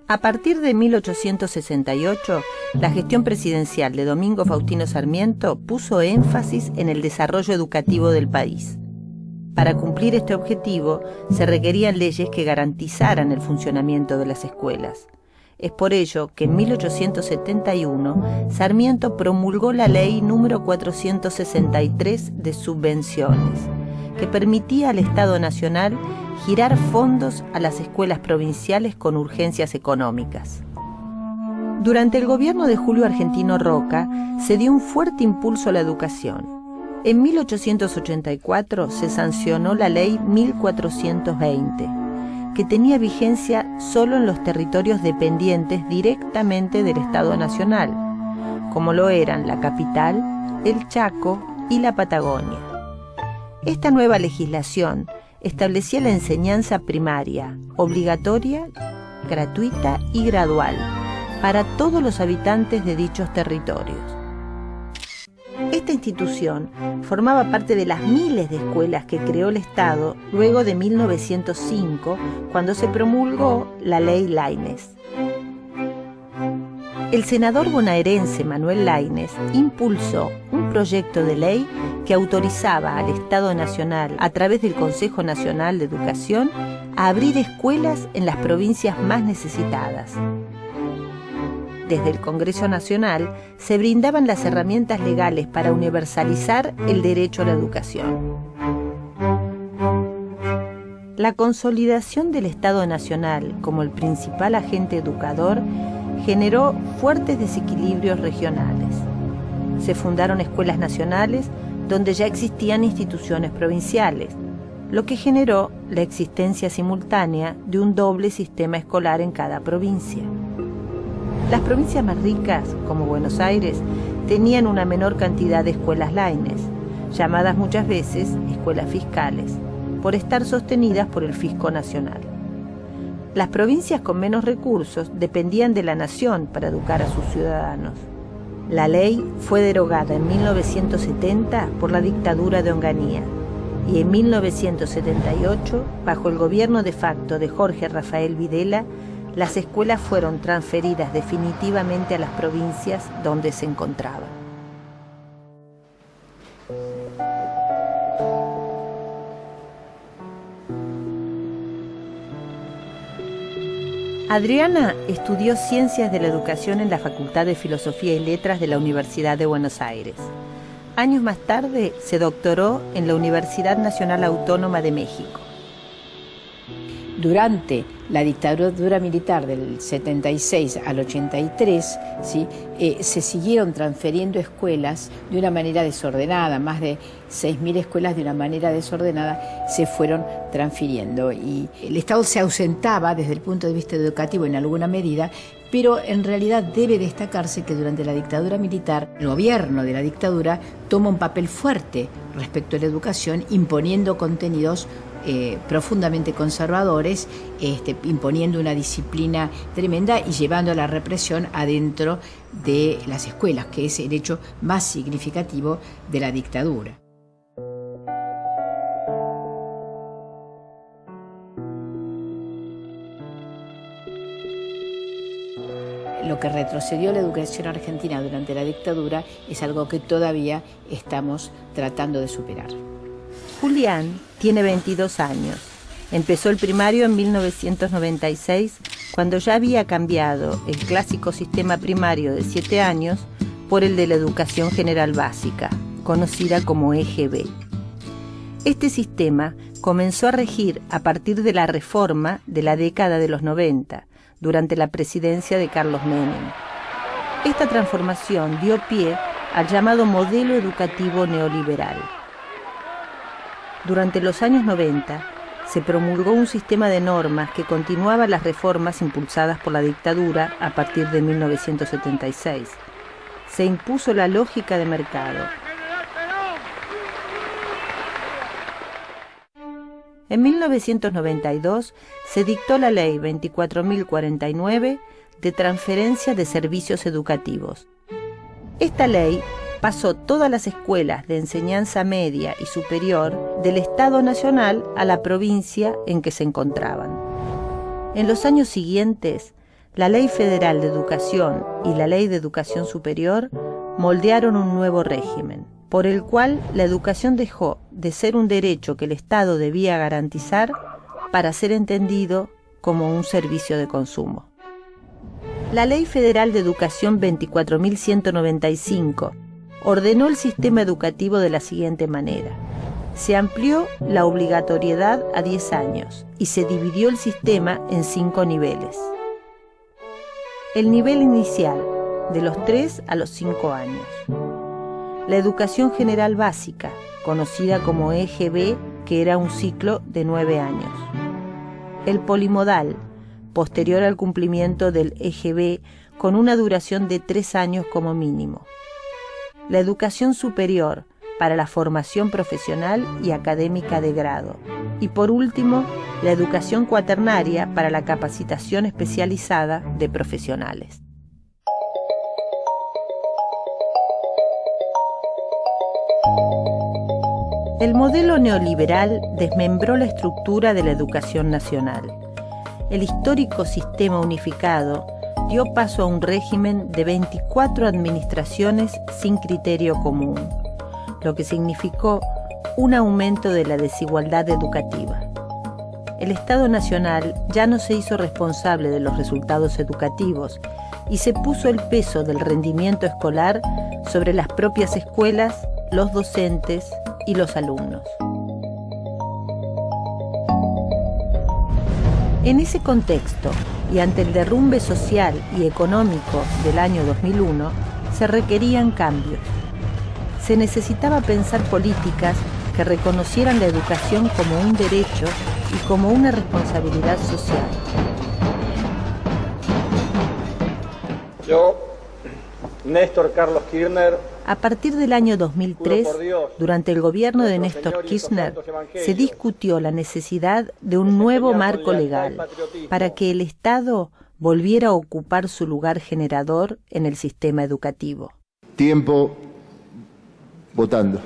A partir de 1868, la gestión presidencial de Domingo Faustino Sarmiento puso énfasis en el desarrollo educativo del país. Para cumplir este objetivo, se requerían leyes que garantizaran el funcionamiento de las escuelas. Es por ello que en 1871 Sarmiento promulgó la Ley número 463 de subvenciones, que permitía al Estado Nacional girar fondos a las escuelas provinciales con urgencias económicas. Durante el gobierno de Julio Argentino Roca se dio un fuerte impulso a la educación. En 1884 se sancionó la Ley 1420, que tenía vigencia solo en los territorios dependientes directamente del Estado Nacional, como lo eran la capital, el Chaco y la Patagonia. Esta nueva legislación establecía la enseñanza primaria, obligatoria, gratuita y gradual, para todos los habitantes de dichos territorios. Esta institución formaba parte de las miles de escuelas que creó el Estado luego de 1905, cuando se promulgó la Ley Laínez. El senador bonaerense Manuel Laínez impulsó un proyecto de ley que autorizaba al Estado Nacional, a través del Consejo Nacional de Educación, a abrir escuelas en las provincias más necesitadas. Desde el Congreso Nacional se brindaban las herramientas legales para universalizar el derecho a la educación. La consolidación del Estado Nacional como el principal agente educador generó fuertes desequilibrios regionales. Se fundaron escuelas nacionales donde ya existían instituciones provinciales, lo que generó la existencia simultánea de un doble sistema escolar en cada provincia. Las provincias más ricas, como Buenos Aires, tenían una menor cantidad de escuelas Laínez, llamadas muchas veces escuelas fiscales, por estar sostenidas por el Fisco Nacional. Las provincias con menos recursos dependían de la nación para educar a sus ciudadanos. La ley fue derogada en 1970 por la dictadura de Onganía y en 1978, bajo el gobierno de facto de Jorge Rafael Videla, las escuelas fueron transferidas definitivamente a las provincias donde se encontraban. Adriana estudió Ciencias de la Educación en la Facultad de Filosofía y Letras de la Universidad de Buenos Aires. Años más tarde se doctoró en la Universidad Nacional Autónoma de México. Durante la dictadura militar del 76 al 83, ¿sí? Se siguieron transfiriendo escuelas de una manera desordenada, más de 6.000 escuelas de una manera desordenada se fueron transfiriendo y el Estado se ausentaba desde el punto de vista educativo en alguna medida, pero en realidad debe destacarse que durante la dictadura militar, el gobierno de la dictadura toma un papel fuerte respecto a la educación, imponiendo contenidos profundamente conservadores, imponiendo una disciplina tremenda y llevando la represión adentro de las escuelas, que es el hecho más significativo de la dictadura. Lo que retrocedió la educación argentina durante la dictadura es algo que todavía estamos tratando de superar. Julián tiene 22 años. Empezó el primario en 1996, cuando ya había cambiado el clásico sistema primario de 7 años por el de la educación general básica, conocida como EGB. Este sistema comenzó a regir a partir de la reforma de la década de los 90, durante la presidencia de Carlos Menem. Esta transformación dio pie al llamado modelo educativo neoliberal. Durante los años 90, se promulgó un sistema de normas que continuaba las reformas impulsadas por la dictadura a partir de 1976. Se impuso la lógica de mercado. En 1992 se dictó la Ley 24.049 de transferencia de servicios educativos. Esta ley pasó todas las escuelas de enseñanza media y superior del Estado Nacional a la provincia en que se encontraban. En los años siguientes, La Ley Federal de Educación y la Ley de Educación Superior moldearon un nuevo régimen, por el cual la educación dejó de ser un derecho que el Estado debía garantizar para ser entendido como un servicio de consumo. La Ley Federal de Educación 24.195 ordenó el sistema educativo de la siguiente manera. Se amplió la obligatoriedad a 10 años y se dividió el sistema en 5 niveles. El nivel inicial, de los 3 a los 5 años. La educación general básica, conocida como EGB, que era un ciclo de 9 años. El polimodal, posterior al cumplimiento del EGB, con una duración de 3 años como mínimo. La educación superior, para la formación profesional y académica de grado. Y por último, la educación cuaternaria para la capacitación especializada de profesionales. El modelo neoliberal desmembró la estructura de la educación nacional. El histórico sistema unificado dio paso a un régimen de 24 administraciones sin criterio común, lo que significó un aumento de la desigualdad educativa. El Estado Nacional ya no se hizo responsable de los resultados educativos y se puso el peso del rendimiento escolar sobre las propias escuelas, los docentes y los alumnos. En ese contexto, y ante el derrumbe social y económico del año 2001, se requerían cambios. Se necesitaba pensar políticas que reconocieran la educación como un derecho y como una responsabilidad social. Yo, Néstor Carlos Kirchner. A partir del año 2003, durante el gobierno de Néstor Kirchner, se discutió la necesidad de un nuevo marco legal para que el Estado volviera a ocupar su lugar generador en el sistema educativo. Tiempo votando.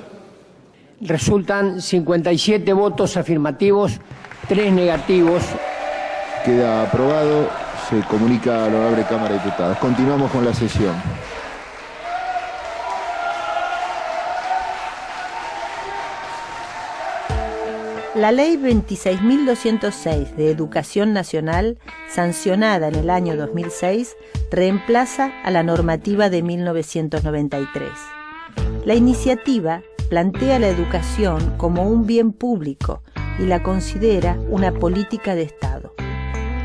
Resultan 57 votos afirmativos, 3 negativos. Queda aprobado. Se comunica a la honorable Cámara de Diputados. Continuamos con la sesión. La Ley 26.206 de Educación Nacional, sancionada en el año 2006, reemplaza a la normativa de 1993. La iniciativa plantea la educación como un bien público y la considera una política de Estado.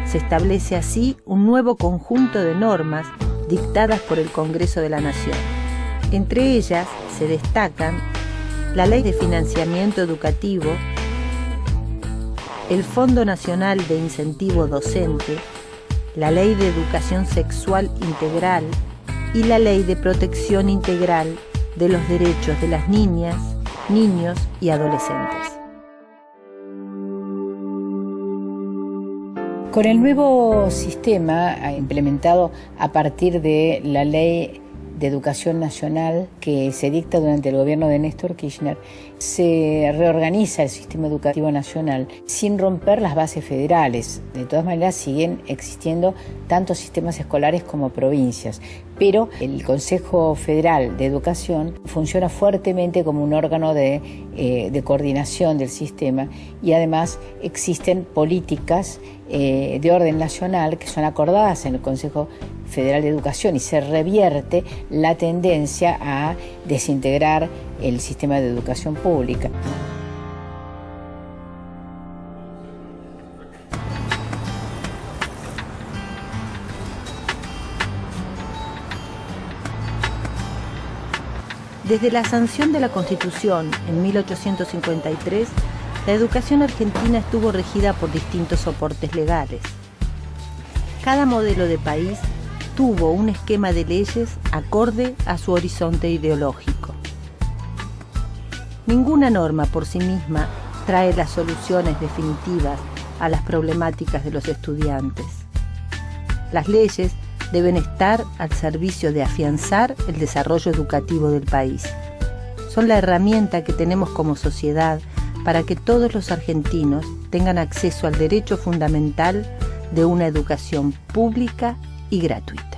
Se establece así un nuevo conjunto de normas dictadas por el Congreso de la Nación. Entre ellas se destacan la Ley de Financiamiento Educativo, el Fondo Nacional de Incentivo Docente, la Ley de Educación Sexual Integral y la Ley de Protección Integral de los Derechos de las Niñas, Niños y Adolescentes. Con el nuevo sistema implementado a partir de la Ley de Educación Nacional que se dicta durante el gobierno de Néstor Kirchner, se reorganiza el sistema educativo nacional sin romper las bases federales. De todas maneras siguen existiendo tanto sistemas escolares como provincias, pero el Consejo Federal de Educación funciona fuertemente como un órgano de coordinación del sistema y además existen políticas de orden nacional que son acordadas en el Consejo Federal de Educación y se revierte la tendencia a desintegrar el sistema de educación pública. Desde la sanción de la Constitución en 1853, la educación argentina estuvo regida por distintos soportes legales. Cada modelo de país tuvo un esquema de leyes acorde a su horizonte ideológico. Ninguna norma por sí misma trae las soluciones definitivas a las problemáticas de los estudiantes. Las leyes deben estar al servicio de afianzar el desarrollo educativo del país. Son la herramienta que tenemos como sociedad para que todos los argentinos tengan acceso al derecho fundamental de una educación pública y gratuita.